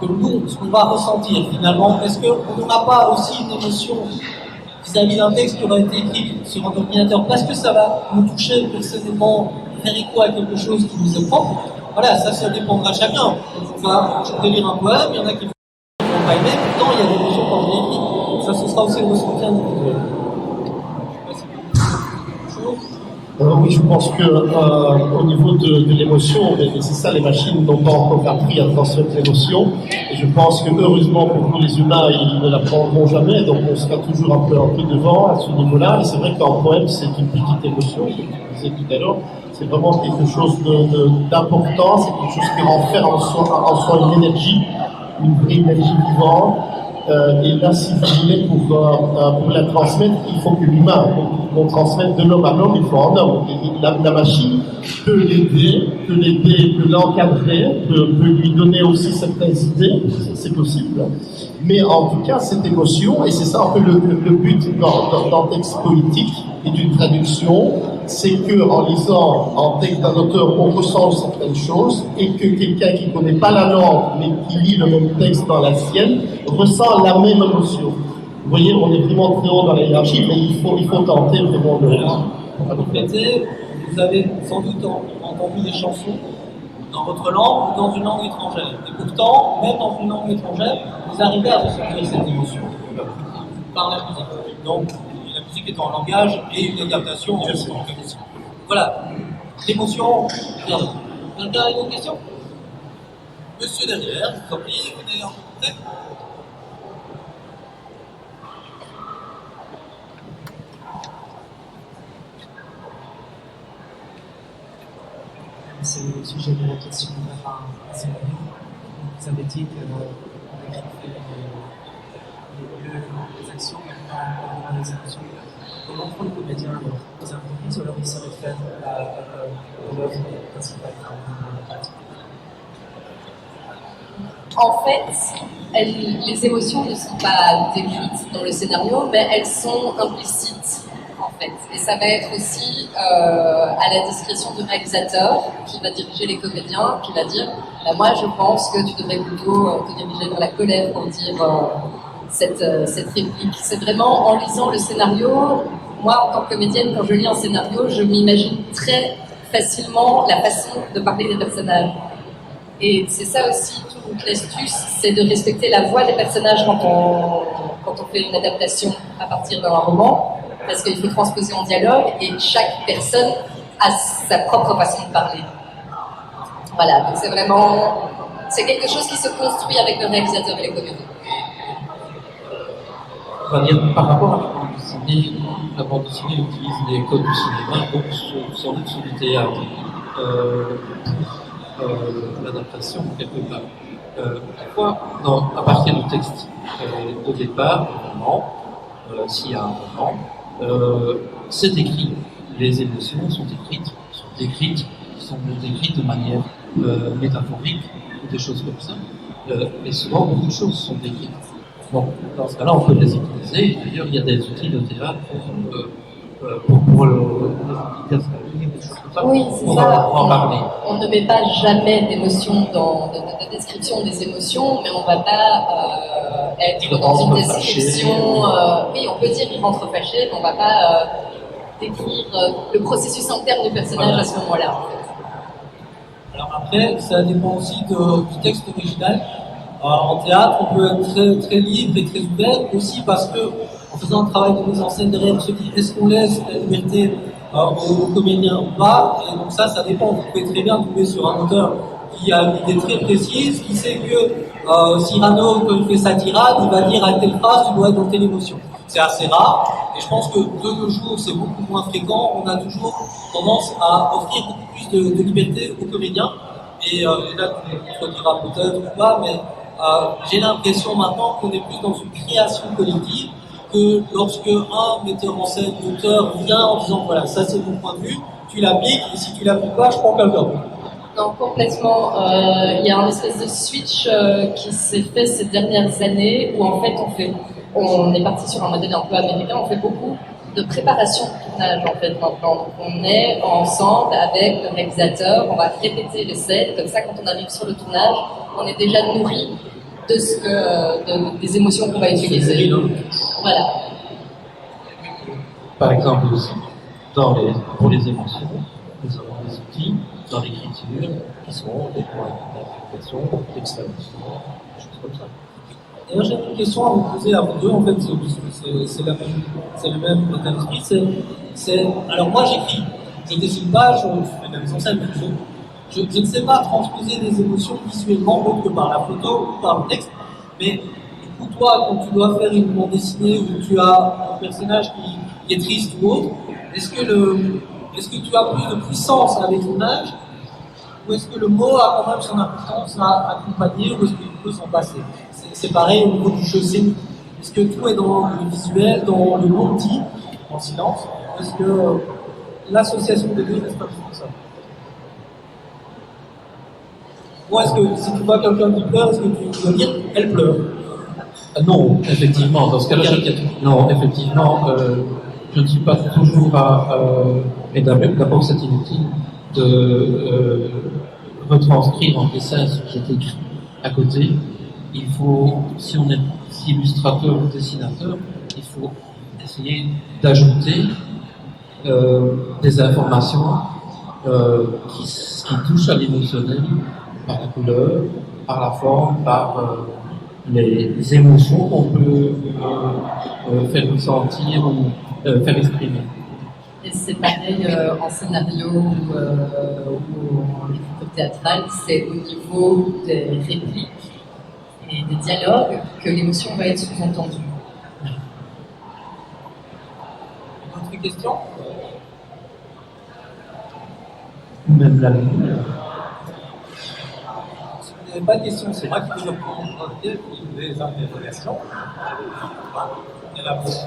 que nous, ce qu'on va ressentir finalement, est-ce qu'on n'aura pas aussi une émotion vis-à-vis d'un texte qui aura été écrit sur un ordinateur parce que ça va nous toucher personnellement, faire écho à quelque chose qui nous est propre? Voilà, ça dépendra de chacun. Je vais lire un poème, il y en a qui vont pas aimer, pourtant il y a des émotions quand je l'ai écrit. Ça, ce sera aussi le ressenti individuel. Oui, je pense que au niveau de l'émotion, et c'est ça, les machines n'ont pas encore appris à transmettre l'émotion. Et je pense que heureusement pour nous les humains, ils ne l'apprendront jamais, donc on sera toujours un peu devant à ce niveau-là. Et c'est vrai qu'en poème, c'est une petite émotion, comme tu disais tout à l'heure. C'est vraiment quelque chose d'important, c'est quelque chose qui renferme en soi une énergie, une vraie énergie vivante. Et là, si vous voulez, pour la transmettre, il faut que l'humain, pour transmettre de l'homme à l'homme, il faut en homme. Et la machine peut l'aider, peut l'encadrer, peut lui donner aussi certaines idées, c'est possible. Mais en tout cas, cette émotion, et c'est ça un peu le but dans texte politique et d'une traduction, c'est que en lisant en texte d'un auteur, on ressent certaines choses, et que quelqu'un qui ne connaît pas la langue, mais qui lit le même texte dans la sienne, ressent la même émotion. Vous voyez, on est vraiment très haut dans la hiérarchie, mais il faut tenter vraiment de... À compléter, vous avez sans doute entendu des chansons dans votre langue ou dans une langue étrangère. Et pourtant, même dans une langue étrangère, vous arrivez à ressentir cette émotion par la musique. Donc, la musique est en langage et une adaptation en émotion. Voilà. L'émotion, bien. Quelqu'un a une question? Monsieur derrière, vous en prie, venez en contact. C'est le sujet de la question par un scénario. Vous avez dit que vous écrivez les actions, dans les émotions. Comment prend le comédien les improvises, ou alors il se réfère à l'œuvre principale dans la pratique? En fait, les émotions ne sont pas décrites dans le scénario, mais elles sont implicites, en fait. Et ça va être aussi à la discrétion du réalisateur qui va diriger les comédiens, qui va dire moi je pense que tu devrais plutôt te diriger vers la colère pour dire cette réplique. C'est vraiment en lisant le scénario, moi en tant que comédienne, quand je lis un scénario, je m'imagine très facilement la façon de parler des personnages. Et c'est ça aussi toute l'astuce, c'est de respecter la voix des personnages quand on fait une adaptation à partir d'un roman, parce qu'il faut transposer en dialogue et chaque personne a sa propre façon de parler. Voilà, donc c'est quelque chose qui se construit avec le réalisateur et les comédiens. On va dire, par rapport à la bande dessinée utilise les codes du cinéma, donc sans doute sur du théâtre. Pour l'adaptation, quelque part. Parfois, à partir du texte de départ, du roman, s'il y a un roman, c'est écrit. Les émotions sont décrites de manière métaphorique, ou des choses comme ça. Mais souvent, beaucoup de choses sont décrites. Donc, dans ce cas-là, on peut les utiliser. D'ailleurs, il y a des outils de théâtre pour les des choses comme ça. Oui, c'est on ça. va en parler. On ne met pas jamais d'émotion de description des émotions, mais on ne va pas être dans une description. Oui, on peut dire il rentre fâché, mais on ne va pas décrire le processus interne du personnage à ce moment-là. En fait. Alors après, ça dépend aussi du texte original. En théâtre, on peut être très, très libre et très ouvert aussi parce que, en faisant un travail de mise en scène derrière, on se dit est-ce qu'on laisse la liberté aux comédiens ou pas? Et donc ça dépend. Vous pouvez très bien tomber sur un auteur qui a une idée très précise, qui sait que Cyrano, quand il fait sa tirade, il va dire à telle phrase, tu dois être dans telle émotion. C'est assez rare, et je pense que de nos jours, c'est beaucoup moins fréquent. On a toujours tendance à offrir beaucoup plus de liberté aux comédiens. Et là, tu me contrediras peut-être ou pas, mais j'ai l'impression maintenant qu'on est plus dans une création collective, que lorsque un metteur en scène, auteur, vient en disant voilà, ça c'est mon point de vue, tu l'appliques, et si tu l'appliques pas, je prends quelqu'un d'autre. Non, complètement. Il y a un espèce de switch qui s'est fait ces dernières années où en fait on est parti sur un modèle un peu américain, on fait beaucoup de préparation de tournage en fait maintenant. Donc, on est ensemble avec le réalisateur, on va répéter les scènes, comme ça quand on arrive sur le tournage, on est déjà nourri de des émotions qu'on va utiliser. Voilà. Par exemple aussi, pour les émotions, nous avons des outils dans l'écriture qui sont des points d'interprétation, d'extraction, des choses comme ça. D'ailleurs, j'ai une question à vous poser à vous deux, en fait, c'est le même état d'esprit. Alors moi j'écris, je dessine pas, je fais la mise en scène, je ne sais pas transposer des émotions visuellement autre que par la photo ou par le texte, mais du coup toi, quand tu dois faire une bande dessinée où tu as un personnage qui est triste ou autre, est-ce que tu as plus de puissance avec l'image, ou est-ce que le mot a quand même son importance à accompagner, ou est-ce qu'il peut s'en passer? C'est pareil au niveau du jeu scénique. Est-ce que tout est dans le visuel, dans le mot dit, en silence? Est-ce que l'association des deux reste pas plus que ça? Ou est-ce que si tu vois quelqu'un qui pleure, est-ce que tu dois dire elle pleure? Non, effectivement, dans ce cas-là, je ne suis pas toujours et d'abord c'est inutile de retranscrire en dessin ce qui est écrit à côté. Il faut, si on est illustrateur ou dessinateur, il faut essayer d'ajouter des informations qui touchent à l'émotionnel, par la couleur, par la forme, par les émotions qu'on peut faire ressentir ou faire exprimer. Et c'est pareil en scénario ou en écriture théâtrale, c'est au niveau des répliques et des dialogues que l'émotion va être sous-entendue. D'autres questions? Même la lumière. Si vous n'avez pas de questions, c'est moi qui vais reprendre des interrogations.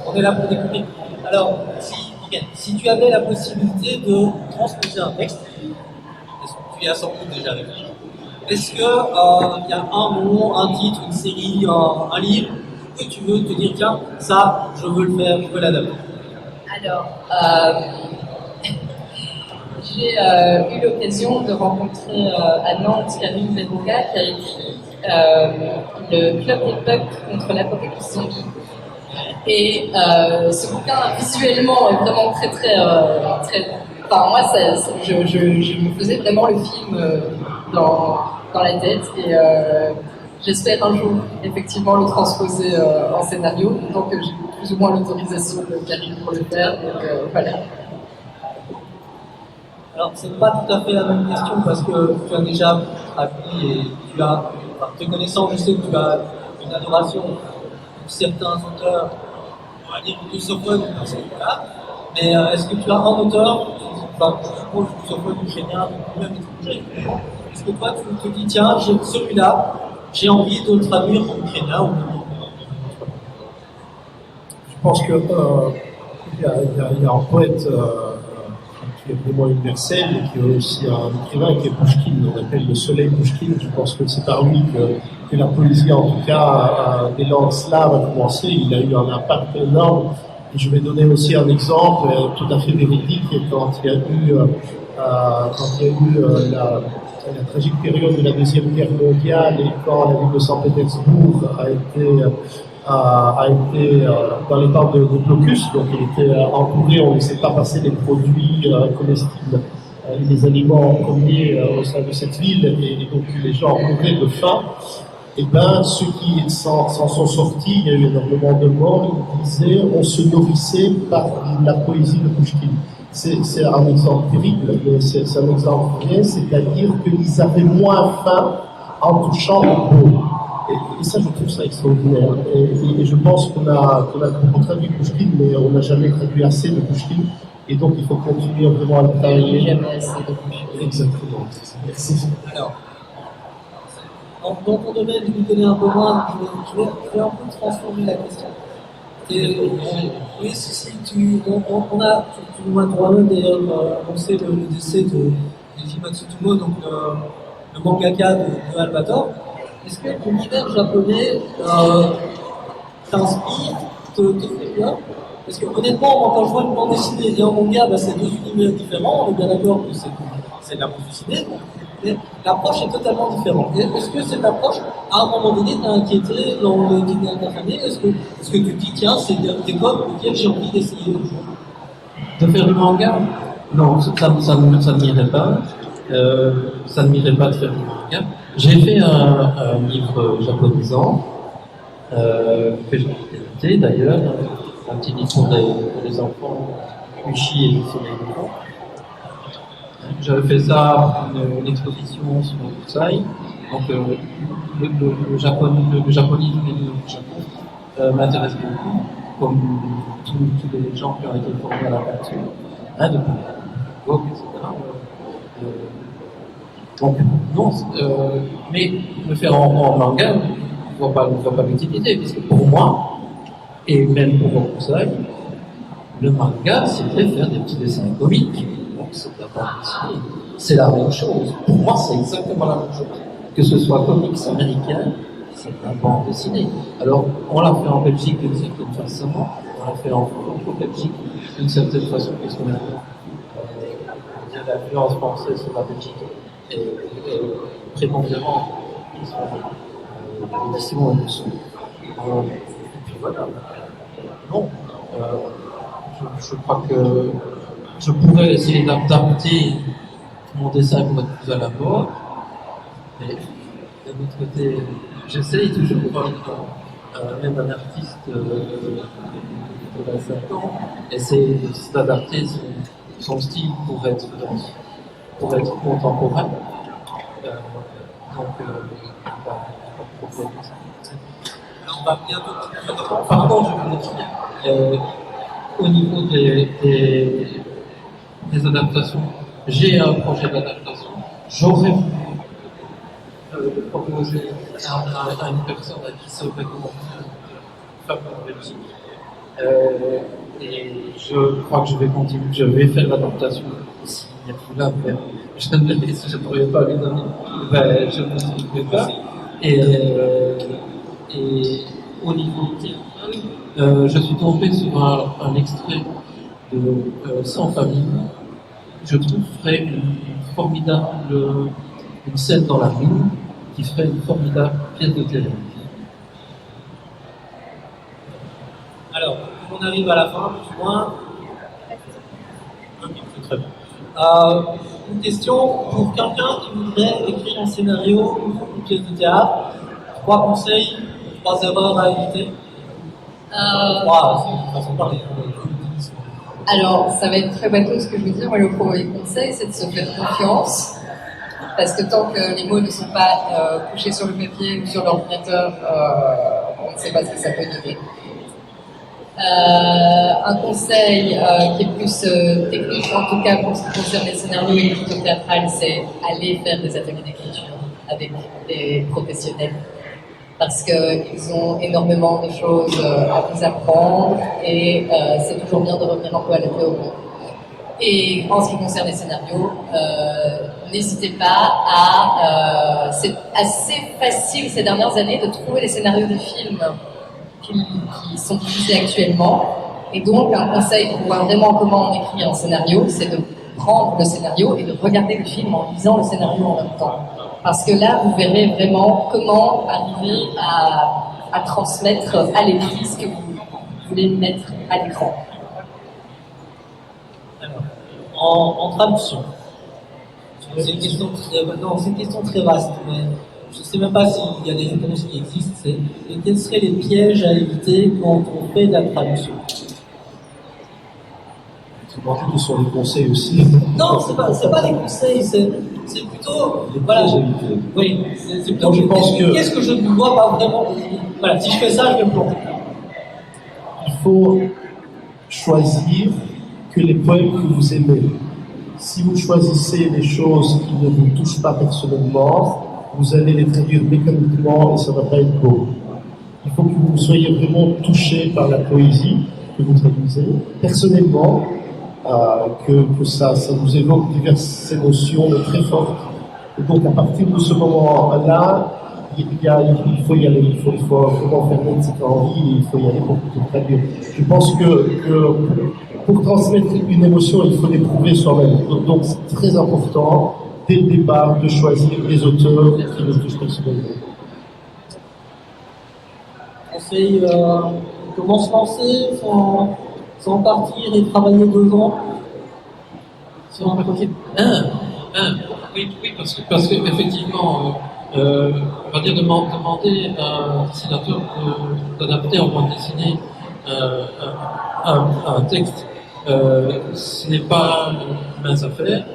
On est là pour découvrir. Alors, si tu avais la possibilité de transposer un texte, tu y as sans doute déjà réfléchi, est-ce qu'il y a un nom, un titre, une série, un livre que tu veux te dire, tiens, ça, je veux le faire, je veux l'adapter? Alors, j'ai eu l'occasion de rencontrer à Nantes Camille Verruga qui a écrit le Club des Pucks contre l'apocalypse zombie. Et ce bouquin visuellement est vraiment très. Enfin, moi, je me faisais vraiment le film dans la tête et j'espère un jour effectivement le transposer en scénario, tant que j'ai plus ou moins l'autorisation de Karine pour le faire. Donc voilà. Alors, c'est pas tout à fait la même question parce que tu as déjà appris et tu as, te connaissant, je sais que tu as une adoration pour certains auteurs, on va dire russophones dans ce cas-là, mais est-ce que tu as un auteur, enfin, je suppose russophone ukrainien, ou même étranger, est-ce que toi tu te dis, tiens, celui-là, j'ai envie de le traduire en ukrainien ou même en Je pense que il y a un poète qui est vraiment universel et qui est aussi un écrivain qui est Pouchkine, on appelle le soleil Pouchkine. Je pense que c'est par lui que la poésie, en tout cas des langues slaves, a commencé. Il a eu un impact énorme. Et je vais donner aussi un exemple tout à fait véridique quand il y a eu la tragique période de la Deuxième Guerre mondiale et quand la ville de Saint-Pétersbourg a été dans l'état de blocus, donc il était entouré, on ne laissait pas passer les produits comestibles et les aliments premiers au sein de cette ville, et donc les gens mouraient de faim. Et bien, ceux qui s'en sont sortis, il y a eu énormément de morts, ils disaient, on se nourrissait par la poésie de Pouchkine. C'est un exemple terrible, mais c'est un exemple vrai, c'est-à-dire qu'ils avaient moins faim en touchant au beau. Et ça, je trouve ça extraordinaire. Et je pense qu'on a beaucoup traduit Pouchkine, mais on n'a jamais traduit assez de Pouchkine. Et donc, il faut continuer vraiment à le travailler. Jamais assez de Pouchkine. Exactement. Merci. Alors, dans ton domaine, je m'y connais un peu moins, je vais un peu transformer la question. Oui, on a, plus ou moins toi-même d'ailleurs annoncé le décès de Matsutomo, donc le mangaka de Albator. Est-ce que l'univers japonais t'inspire, te fait peur? Parce que honnêtement, moi, quand je vois une bande dessinée et un manga, c'est deux univers différents, on est bien d'accord que c'est de la bande dessinée, mais l'approche est totalement différente. Est-ce que cette approche, à un moment donné, t'a inquiété dans les dernières années? Est-ce que tu te dis, tiens, c'est des codes auxquels j'ai envie d'essayer de jouer? De faire du manga? Non, ça ne m'irait pas. Ça ne m'irait pas de faire du manga. J'ai fait un livre japonisant, que j'ai édité d'ailleurs, un petit livre pour les enfants, Kushi et le soleil levant. J'avais fait ça, une exposition sur Kusai. Donc le japonisme et le Japon m'intéresse beaucoup, comme tous les gens qui ont été formés à la peinture, depuis Gogh, etc. Donc, non, mais le faire en manga, on ne voit pas l'utilité, parce que pour moi, et même pour Kusai, le manga, c'était faire des petits dessins comiques. Donc, c'est la bande dessinée. C'est la même chose. Pour moi, c'est exactement la même chose. Que ce soit comics américain, c'est la bande dessinée. Alors, on l'a fait en Belgique d'une certaine façon, on l'a fait en Belgique d'une certaine façon, parce qu'on a l'influence française sur la Belgique et prépondérant l'édition et le son. Et puis voilà. Non, je crois que je pourrais essayer d'adapter mon dessin pour être plus à la mode, mais d'un autre côté, j'essaye toujours, même un artiste de 25 ans, essayer d'adapter son style pour être contemporain. Donc, pas de problème. On va bientôt. Pardon, je voulais dire, au niveau des adaptations, j'ai un projet d'adaptation. J'aurais voulu proposer à une personne à qui serait commencé une femme en Belgique. Et je crois que je vais continuer, je vais faire l'adaptation. S'il n'y a plus là, je ne pourrais pas lui donner, je ne continuerai pas. Et au niveau théâtral, je suis tombé sur un extrait de Sans famille. Je trouverais une scène dans la rue qui ferait une formidable pièce de théâtre. Alors, on arrive à la fin, plus ou moins. C'est très bien. Une question pour quelqu'un qui voudrait écrire un scénario ou une pièce de théâtre. 3 conseils, 3 erreurs à éviter. 3, c'est une façon de parler. Alors, ça va être très bateau ce que je veux dire. Moi, le premier conseil, c'est de se faire confiance. Parce que tant que les mots ne sont pas couchés sur le papier ou sur l'ordinateur, on ne sait pas ce que ça peut donner. Un conseil qui est plus technique, en tout cas pour ce qui concerne les scénarios et l'écriture théâtrale, c'est aller faire des ateliers d'écriture avec des professionnels. Parce qu'ils ont énormément de choses à vous apprendre et c'est toujours bien de revenir un peu à la théorie. Et en ce qui concerne les scénarios, n'hésitez pas à... c'est assez facile ces dernières années de trouver les scénarios de films qui sont diffusés actuellement. Et donc, un conseil pour voir vraiment comment on écrit un scénario, c'est de prendre le scénario et de regarder le film en lisant le scénario en même temps. Parce que là, vous verrez vraiment comment arriver à transmettre à l'écrit ce que vous voulez mettre à l'écran. En traduction, c'est une question très vaste, mais je ne sais même pas s'il y a des réponses qui existent. Et quels seraient les pièges à éviter quand on fait de la traduction? C'est pas plutôt sur les conseils aussi. Non, c'est pas des conseils, c'est plutôt Les voilà. pièges à éviter. Oui, c'est plutôt. Je pense que qu'est-ce que je ne dois pas vraiment. Voilà, si je fais ça, je vais me planter. il faut choisir que les poèmes que vous aimez. Si vous choisissez des choses qui ne vous touchent pas personnellement, vous allez les traduire mécaniquement et ça ne va pas être beau. Il faut que vous soyez vraiment touché par la poésie que vous traduisez, personnellement, que ça vous évoque diverses émotions très fortes. Et donc, à partir de ce moment-là, il faut y aller, il faut vraiment fermer cette envie, il faut y aller pour traduire. Je pense que pour transmettre une émotion, il faut l'éprouver soi-même. Donc, c'est très important, dès le départ, de choisir des auteurs qui nous touchent personnellement. Conseil, comment se lancer sans partir et travailler 2 ans sur un projet? Oui, parce que effectivement, on va dire demander à un dessinateur d'adapter en bande dessinée un texte, ce n'est pas une mince affaire,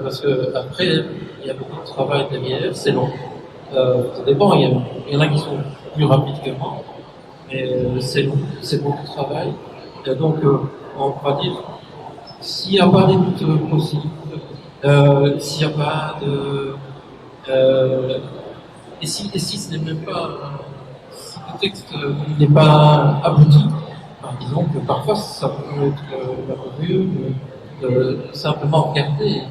parce que après il y a beaucoup de travail derrière, c'est long. Ça dépend, il y en a qui sont plus rapides que moi, mais c'est long, c'est beaucoup de travail. Et donc, on va dire, s'il n'y a pas d'écoute possible, s'il n'y a pas de... et si ce n'est même pas... si le texte n'est pas abouti, disons que parfois ça peut être laborieux de simplement regarder.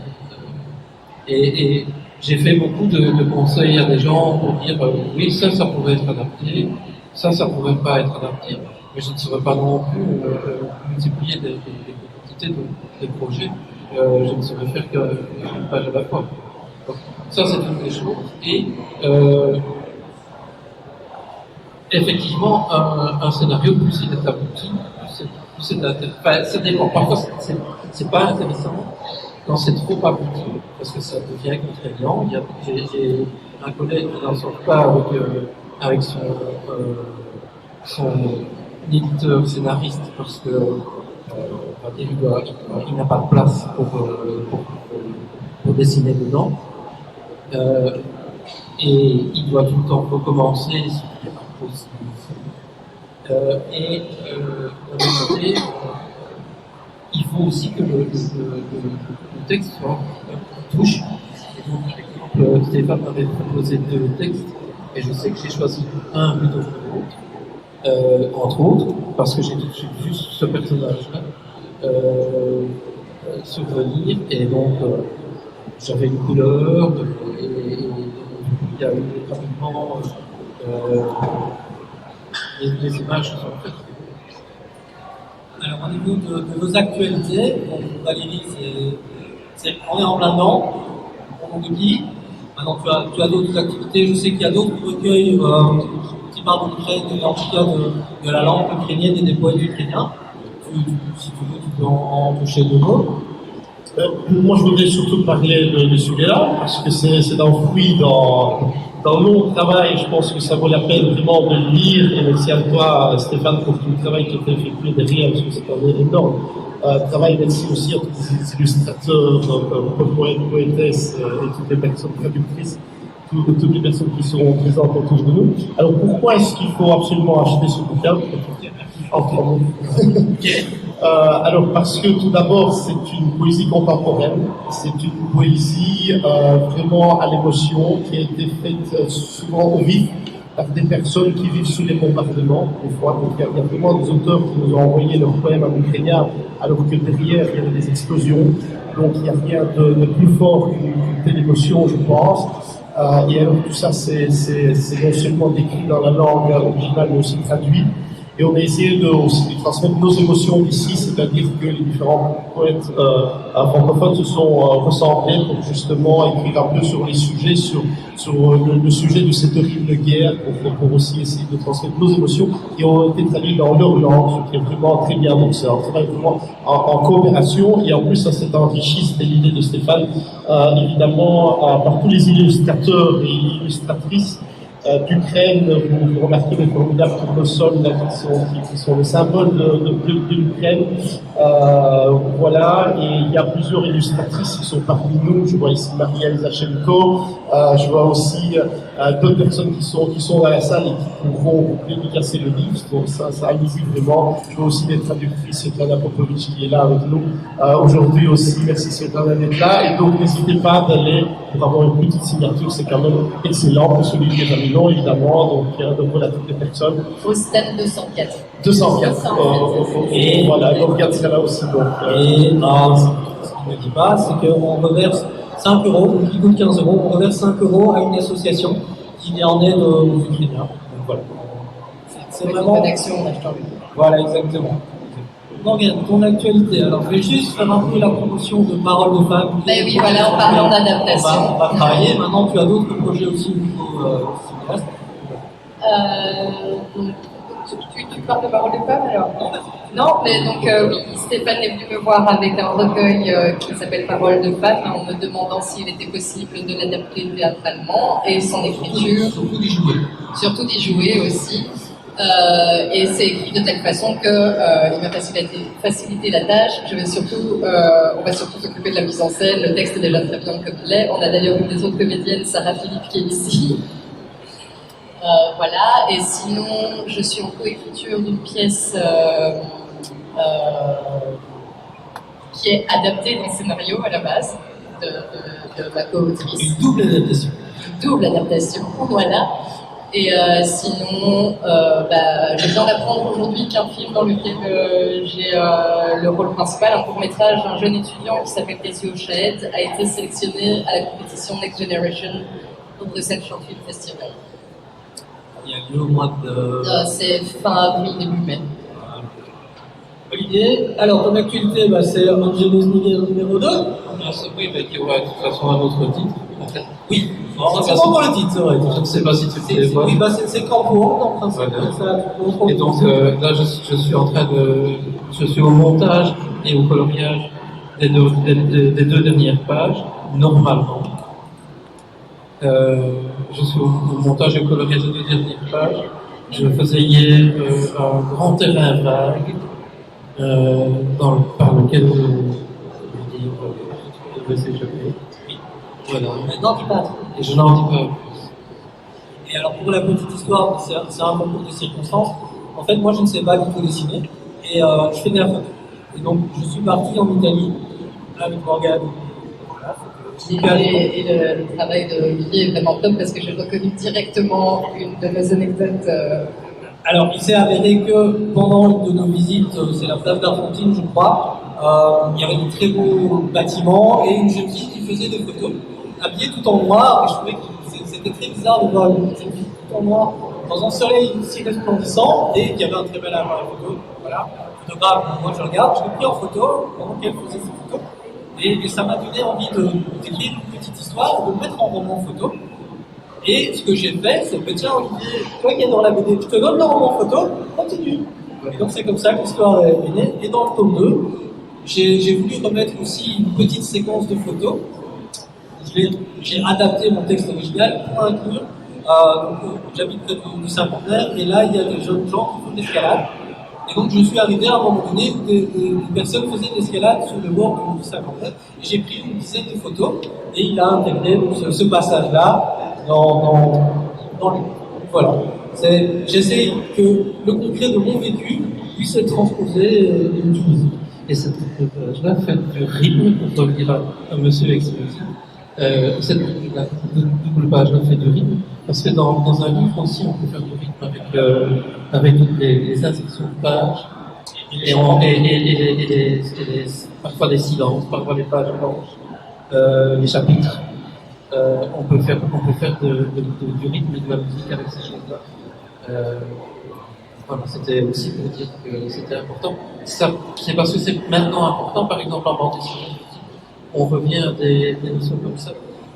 Et j'ai fait beaucoup de conseils à des gens pour dire oui, ça pourrait être adapté, ça pourrait pas être adapté, mais je ne saurais pas non plus multiplier des quantités de projets. Je ne saurais faire qu'une page à la fois. Donc, ça, c'est une des choses. Et effectivement, un scénario, plus il est abouti, plus c'est intéressant. Enfin, ça dépend. Parfois, c'est pas intéressant quand c'est trop abouti, parce que ça devient contraignant. J'ai un collègue qui n'en sort pas avec son éditeur scénariste, parce que on va dire, il n'a pas de place pour dessiner dedans. Et il doit tout le temps recommencer, ce qui n'est pas possible. Et d'un autre côté, il faut aussi que le texte soit touche. Et donc, par exemple, Stéphane m'avait proposé 2 textes, et je sais que j'ai choisi un plutôt que l'autre, entre autres, parce que j'ai tout de suite vu ce personnage-là survenir, et donc j'avais une couleur, et il y a eu rapidement les images qui sont faites. Alors, au niveau de vos actualités, donc, Valérie, on est en plein dedans, on en oublie. Maintenant, tu as d'autres activités. Je sais qu'il y a d'autres recueils qui parlent d'Ukraine, et en tout cas de la langue ukrainienne et des poètes ukrainiens. Si tu veux, tu peux en toucher 2 mots. Moi, je voudrais surtout parler de celui-là, parce que c'est enfoui dans le long travail. Je pense que ça vaut la peine vraiment de le lire. Et merci à toi, Stéphane, pour tout le travail que tu as effectué derrière, parce que c'est un énorme travail. Merci aussi à tous les illustrateurs, poètes, poétesses et toutes les personnes traductrices, toutes les personnes qui sont présentes autour de nous. Alors, pourquoi est-ce qu'il faut absolument acheter ce bouquin? Alors, parce que tout d'abord, c'est une poésie contemporaine, c'est une poésie vraiment à l'émotion, qui a été faite souvent au vif par des personnes qui vivent sous les bombardements, des fois. Donc, il y a vraiment des auteurs qui nous ont envoyé leurs poèmes en ukrainien, alors que derrière, il y avait des explosions. Donc, il n'y a rien de plus fort qu'une telle émotion, je pense. Et alors, tout ça, c'est non seulement décrit dans la langue originale, mais aussi traduit. Et on a essayé aussi de transmettre nos émotions ici, c'est-à-dire que les différents poètes francophones se sont ressemblés pour justement écrire un peu sur les sujets, sur le sujet de cette horrible guerre, pour aussi essayer de transmettre nos émotions qui ont été traduites dans leur langue, ce qui est vraiment très bien. Donc c'est un travail vraiment en coopération, et en plus ça s'est enrichi, c'était l'idée de Stéphane, évidemment par tous les illustrateurs et illustratrices d'Ukraine. Vous remarquez les formidables tournesols qui sont le symbole de l'Ukraine. Voilà, et il il y a plusieurs illustratrices qui sont parmi nous. Je vois ici Maria Zachenko, je vois aussi d'autres personnes qui sont dans la salle et qui pourront dédicacer le livre. Donc ça amuse vraiment. Je vois aussi des traductrices, Svetlana Popovic qui est là avec nous aujourd'hui aussi. Merci Svetlana d'être là. Et donc n'hésitez pas d'aller pour avoir une petite signature, c'est quand même excellent pour celui qui est à Milan évidemment. Donc voilà toutes les personnes. Au stand 204. 204. Et voilà, donc regarde sera là aussi. Donc, Et ce qu'il ne dit pas, c'est qu'on reverse 5 euros, qui coûte 15 euros, on reverse 5 euros à une association qui vient en aide aux Ukrainiens. Donc voilà. C'est vraiment. Une bonne action en achetant le livre. Voilà, exactement. Donc, ton actualité. Alors, je vais juste faire un peu la promotion de Paroles de Femmes. Ben oui, voilà, en parlant d'adaptation. On va travailler. Maintenant, tu as d'autres projets aussi au niveau cinéaste. Donc, tu parles de Paroles de Femmes alors? Non, mais donc oui, Stéphane est venu me voir avec un recueil qui s'appelle Paroles de Femmes en me demandant s'il était possible de l'adapter théâtralement et son écriture. Surtout d'y jouer aussi. Et c'est écrit de telle façon que il m'a facilité la tâche. On va surtout s'occuper de la mise en scène. Le texte est déjà très bien comme il est. On a d'ailleurs une des autres comédiennes, Sarah Philippe, qui est ici. Voilà. Et sinon, je suis en coécriture d'une pièce qui est adaptée d'un scénario à la base de ma co-autrice. Une double adaptation. Double adaptation, voilà. Et sinon, je viens d'apprendre aujourd'hui qu'un film dans lequel j'ai le rôle principal, un court-métrage d'un jeune étudiant qui s'appelle Cassie O'Shea, a été sélectionné à la compétition Next Generation pour le Central Film Festival. Il y a lieu au mois de... C'est fin avril, début mai. Olivier, alors ton actualité, c'est Angelus Niger numéro 2. Oui, mais qui aura de toute façon un autre titre, en fait. Oui, c'est pas encore le titre, c'est vrai. Je ne sais pas si tu le vois. Oui, c'est Campo, en principe. Et donc là, je suis en train de... Je suis au montage et au coloriage des deux dernières pages, normalement. Je suis au montage et au coloriage des deux dernières pages. Je faisais hier un grand terrain vague par lequel le livre devait s'échapper. Voilà. Maintenant, tu parles. Et je n'en dis pas plus. Et alors, pour la petite histoire, c'est un concours de circonstances. En fait, moi, je ne sais pas du tout dessiner. Et je fais de la photo. Et donc, je suis parti en Italie avec Morgane. Et le travail de Olivier est vraiment top parce que j'ai reconnu directement une de mes anecdotes. Alors, il s'est avéré que pendant une de nos visites, c'est la place d'Argentine, je crois, il y avait de très beaux bâtiments et une jeune fille qui faisait des photos, habillée tout en noir. Et je trouvais que c'était très bizarre de voir une jeune fille tout en noir dans un soleil si resplendissant et qui avait un très bel appareil photo. Voilà, photographe, moi je regarde, je l'ai pris en photo pendant qu'elle faisait ses photos. Et ça m'a donné envie d'écrire une petite histoire, de le mettre en roman photo. Et ce que j'ai fait, c'est que tiens Olivier, toi qui es dans la BD, je te donne le roman photo, continue. Et donc c'est comme ça que l'histoire est née. Et dans le tome 2, j'ai voulu remettre aussi une petite séquence de photos. J'ai adapté mon texte original pour inclure. J'habite près du Saint-Pantin et là il y a des jeunes gens qui font de l'escalade. Et donc je suis arrivé à un moment donné où des personnes faisaient de l'escalade sur le bord du Saint-Pantin. Et j'ai pris une dizaine de photos et il a intégré ce passage-là dans le livre. Voilà. J'essaie que le concret de mon vécu puisse être transposé et utilisé. Et cette page-là fait du rythme, pour revenir à monsieur Exposé. Cette double page-là fait du rythme, parce que dans un livre aussi, on peut faire du rythme avec les insertions de pages, et parfois des silences, parfois les pages blanches, les chapitres. On peut faire du rythme et de la musique avec ces choses-là. Voilà, c'était aussi pour dire que c'était important. C'est parce que c'est maintenant important, par exemple en bande dessinée, on revient à des notions comme ça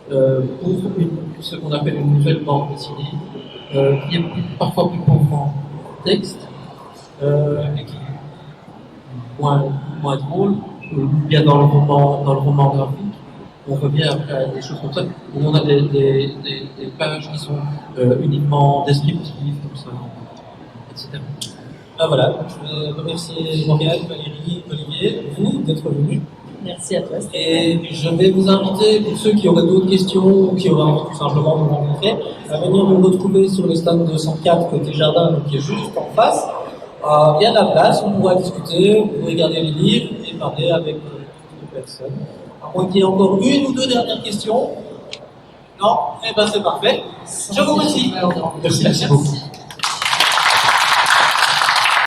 pour ce qu'on appelle une nouvelle bande dessinée, qui est parfois plus pauvre en texte et qui est moins drôle, ou bien dans le roman graphique. On revient après à des choses comme ça, où on a des pages qui sont uniquement descriptives, comme ça, etc. Voilà, je veux remercier Morgane, Valérie, Olivier, vous d'être venus. Merci à toi. Et je vais vous inviter, pour ceux qui auraient d'autres questions ou qui auraient envie tout simplement de nous rencontrer, à venir nous retrouver sur le stand 204 côté jardin, donc qui est juste en face. Il y a de la place, on pourra discuter, vous pourrez regarder les livres et parler avec toutes les personnes. À moins qu'il y ait encore une ou deux dernières questions. Non? Eh ben c'est parfait. Je vous remercie. Merci beaucoup.